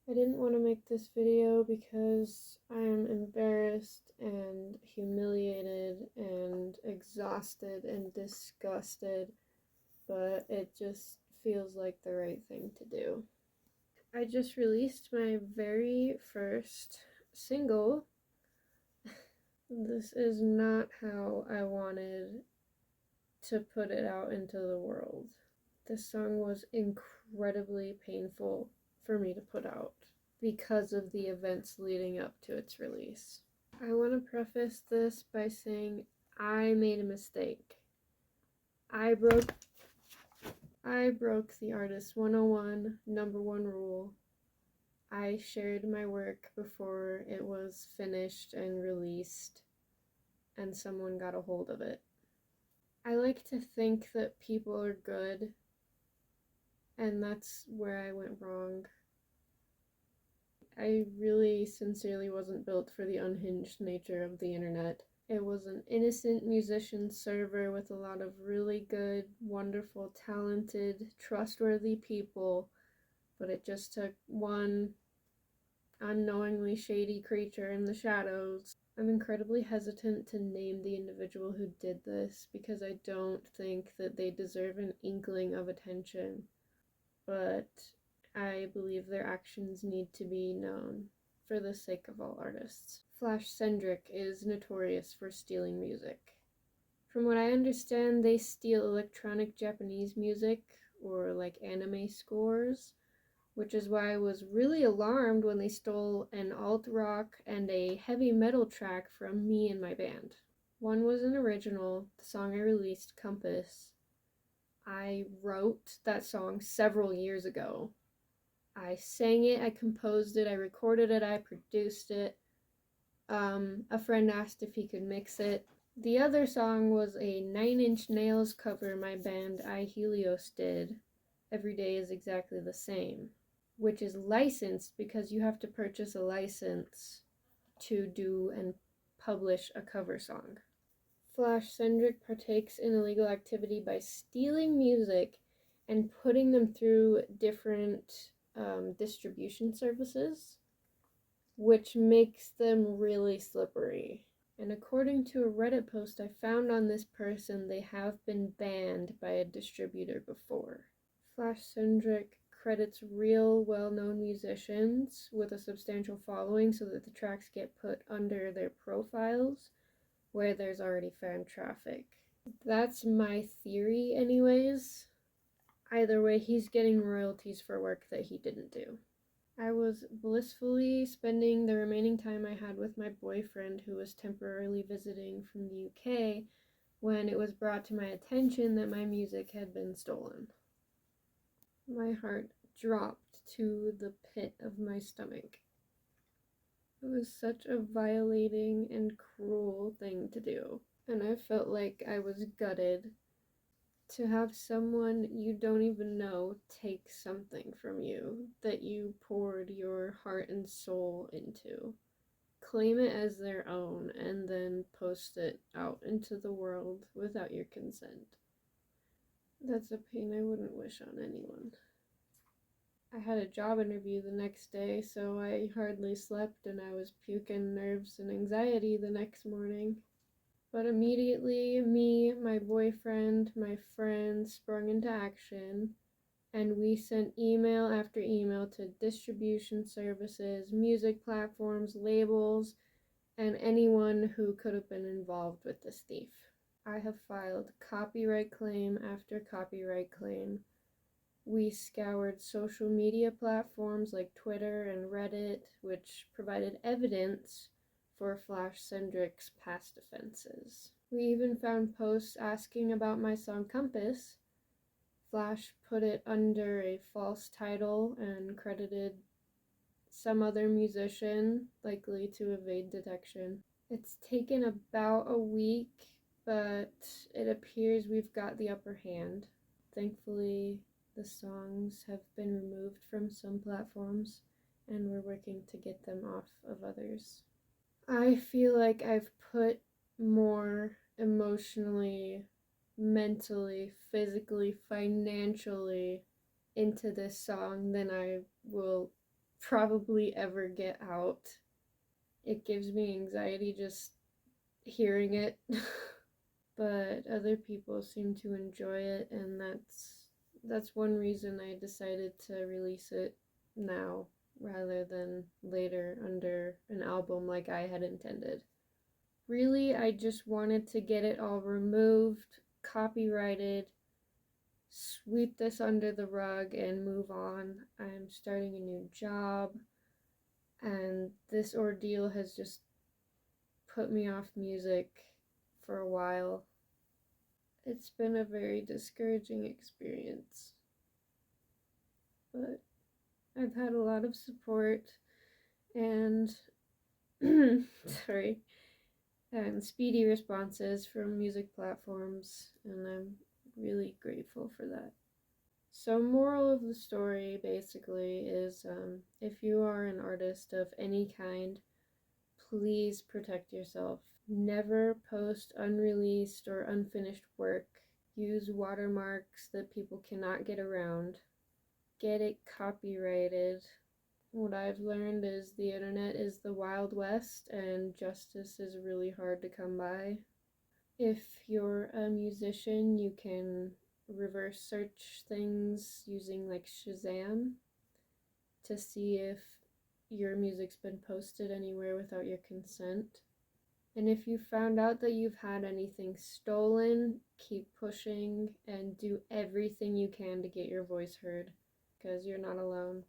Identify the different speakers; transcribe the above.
Speaker 1: I didn't want to make this video because I am embarrassed and humiliated and exhausted and disgusted, but it just feels like the right thing to do. I just released my very first single. This is not how I wanted to put it out into the world. This song was incredibly painful for me to put out because of the events leading up to its release. I want to preface this by saying I made a mistake. I broke the Artist 101 number one rule. I shared my work before it was finished and released, and someone got a hold of it. I like to think that people are good, and that's where I went wrong. I really sincerely wasn't built for the unhinged nature of the internet. It was an innocent musician server with a lot of really good, wonderful, talented, trustworthy people, but it just took one unknowingly shady creature in the shadows. I'm incredibly hesitant to name the individual who did this because I don't think that they deserve an inkling of attention, but I believe their actions need to be known for the sake of all artists. Flash Sendrick is notorious for stealing music. From what I understand, they steal electronic Japanese music or like anime scores, which is why I was really alarmed when they stole an alt rock and a heavy metal track from me and my band. One was an original, the song I released, Compass. I wrote that song several years ago. I sang it, I composed it, I recorded it, I produced it. A friend asked if he could mix it. The other song was a Nine Inch Nails cover my band I Helios did. Every Day is Exactly the Same, which is licensed because you have to purchase a license to do and publish a cover song. Flash Sendrick partakes in illegal activity by stealing music and putting them through different distribution services, which makes them really slippery. And according to a Reddit post I found on this person, they have been banned by a distributor before. Flash Sendrick credits real well-known musicians with a substantial following so that the tracks get put under their profiles where there's already fan traffic. That's my theory anyways. Either way, he's getting royalties for work that he didn't do. I was blissfully spending the remaining time I had with my boyfriend, who was temporarily visiting from the UK, when it was brought to my attention that my music had been stolen. My heart dropped to the pit of my stomach. It was such a violating and cruel thing to do, and I felt like I was gutted to have someone you don't even know take something from you that you poured your heart and soul into, claim it as their own, and then post it out into the world without your consent. That's a pain I wouldn't wish on anyone. I had a job interview the next day, so I hardly slept and I was puking nerves and anxiety the next morning. But immediately, me, my boyfriend, my friends sprung into action, and we sent email after email to distribution services, music platforms, labels, and anyone who could have been involved with this thief. I have filed copyright claim after copyright claim. We scoured social media platforms like Twitter and Reddit, which provided evidence for Flash Sendrick's past offenses. We even found posts asking about my song Compass. Flash put it under a false title and credited some other musician, likely to evade detection. It's taken about a week, but it appears we've got the upper hand. Thankfully, the songs have been removed from some platforms, and we're working to get them off of others. I feel like I've put more emotionally, mentally, physically, financially into this song than I will probably ever get out. It gives me anxiety just hearing it. But other people seem to enjoy it, and that's one reason I decided to release it now rather than later under an album like I had intended. Really, I just wanted to get it all removed, copyrighted, sweep this under the rug, and move on. I'm starting a new job, and this ordeal has just put me off music for a while. It's been a very discouraging experience, but I've had a lot of support and sorry, and speedy responses from music platforms, and I'm really grateful for that. So, moral of the story basically is if you are an artist of any kind, please protect yourself. Never post unreleased or unfinished work. Use watermarks that people cannot get around. Get it copyrighted. What I've learned is the internet is the Wild West and justice is really hard to come by. If you're a musician, you can reverse search things using like Shazam to see if your music's been posted anywhere without your consent. And if you found out that you've had anything stolen, keep pushing and do everything you can to get your voice heard, because you're not alone.